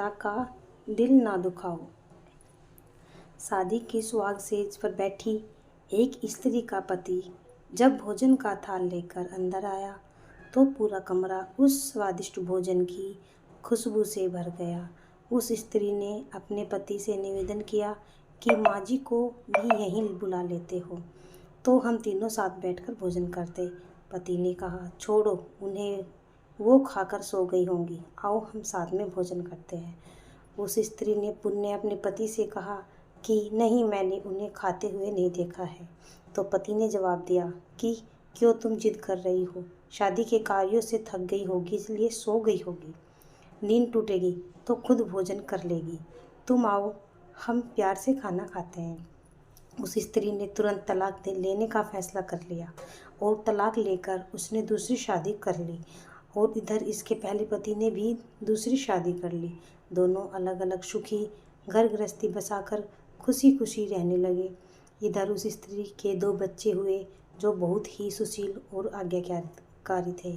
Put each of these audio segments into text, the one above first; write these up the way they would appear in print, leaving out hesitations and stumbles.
का दिल ना दुखाओ। शादी की सुहाग सेज पर बैठी एक स्त्री का पति जब भोजन का थाल लेकर अंदर आया तो पूरा कमरा उस स्वादिष्ट भोजन की खुशबू से भर गया। उस स्त्री ने अपने पति से निवेदन किया कि माँ जी को भी यहीं बुला लेते हो तो हम तीनों साथ बैठकर भोजन करते। पति ने कहा, छोड़ो उन्हें, वो खाकर सो गई होंगी, आओ हम साथ में भोजन करते हैं। उस स्त्री ने पुण्य अपने पति से कहा कि नहीं, मैंने उन्हें खाते हुए नहीं देखा है। तो पति ने जवाब दिया कि क्यों तुम जिद कर रही हो, शादी के कार्यों से थक गई होगी इसलिए सो गई होगी, नींद टूटेगी तो खुद भोजन कर लेगी, तुम आओ हम प्यार से खाना खाते हैं। उस स्त्री ने तुरंत तलाक लेने का फैसला कर लिया और तलाक लेकर उसने दूसरी शादी कर ली। और इधर इसके पहले पति ने भी दूसरी शादी कर ली। दोनों अलग अलग सुखी घर गृहस्थी बसाकर खुशी खुशी रहने लगे। इधर उस स्त्री के 2 बच्चे हुए जो बहुत ही सुशील और आज्ञाकारी थे।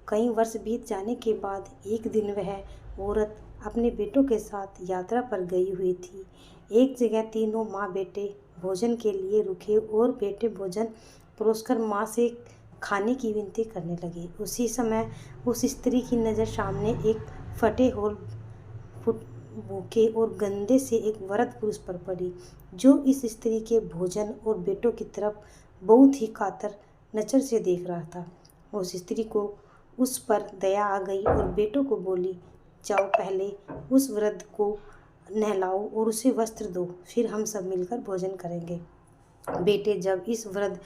कई वर्ष बीत जाने के बाद एक दिन वह औरत अपने बेटों के साथ यात्रा पर गई हुई थी। एक जगह तीनों माँ बेटे भोजन के लिए रुके और बेटे भोजन परोसकर माँ से खाने की विनती करने लगे। उसी समय उस स्त्री की नज़र सामने एक फटे और भूखे और गंदे से एक वृद्ध पुरुष पर पड़ी जो इस स्त्री के भोजन और बेटों की तरफ बहुत ही कातर नज़र से देख रहा था। उस स्त्री को उस पर दया आ गई और बेटों को बोली, जाओ पहले उस वृद्ध को नहलाओ और उसे वस्त्र दो, फिर हम सब मिलकर भोजन करेंगे। बेटे जब इस वृद्ध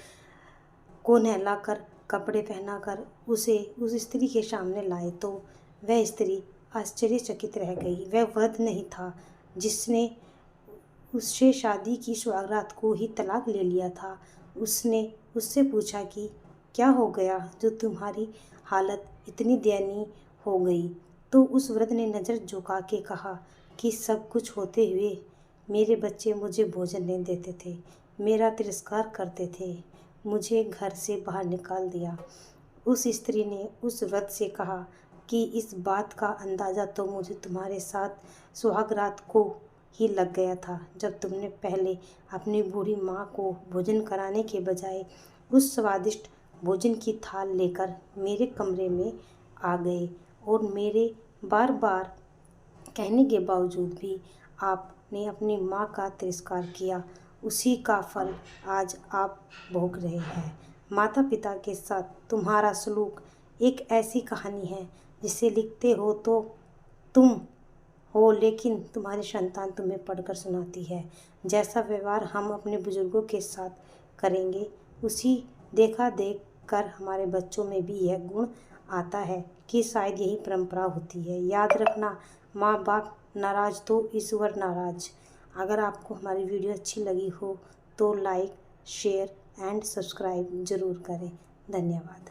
को नहलाकर कपड़े पहनाकर उसे उस स्त्री के सामने लाए तो वह स्त्री आश्चर्यचकित रह गई। वह वृद्ध नहीं था जिसने उससे शादी की सुहागरात को ही तलाक ले लिया था। उसने उससे पूछा कि क्या हो गया जो तुम्हारी हालत इतनी दयनीय हो गई। तो उस वृद्ध ने नज़र झुका के कहा कि सब कुछ होते हुए मेरे बच्चे मुझे भोजन नहीं देते थे, मेरा तिरस्कार करते थे, मुझे घर से बाहर निकाल दिया। उस स्त्री ने उस वृद्ध से कहा कि इस बात का अंदाज़ा तो मुझे तुम्हारे साथ सुहागरात को ही लग गया था, जब तुमने पहले अपनी बूढ़ी माँ को भोजन कराने के बजाय उस स्वादिष्ट भोजन की थाल लेकर मेरे कमरे में आ गए और मेरे बार बार कहने के बावजूद भी आपने अपनी माँ का तिरस्कार किया। उसी का फल आज आप भोग रहे हैं। माता पिता के साथ तुम्हारा सलूक एक ऐसी कहानी है जिसे लिखते हो तो तुम हो, लेकिन तुम्हारी संतान तुम्हें पढ़कर सुनाती है। जैसा व्यवहार हम अपने बुजुर्गों के साथ करेंगे उसी देखा देख कर हमारे बच्चों में भी यह गुण आता है कि शायद यही परंपरा होती है। याद रखना, माँ बाप नाराज़ तो ईश्वर नाराज़। अगर आपको हमारी वीडियो अच्छी लगी हो तो लाइक, शेयर एंड सब्सक्राइब ज़रूर करें। धन्यवाद।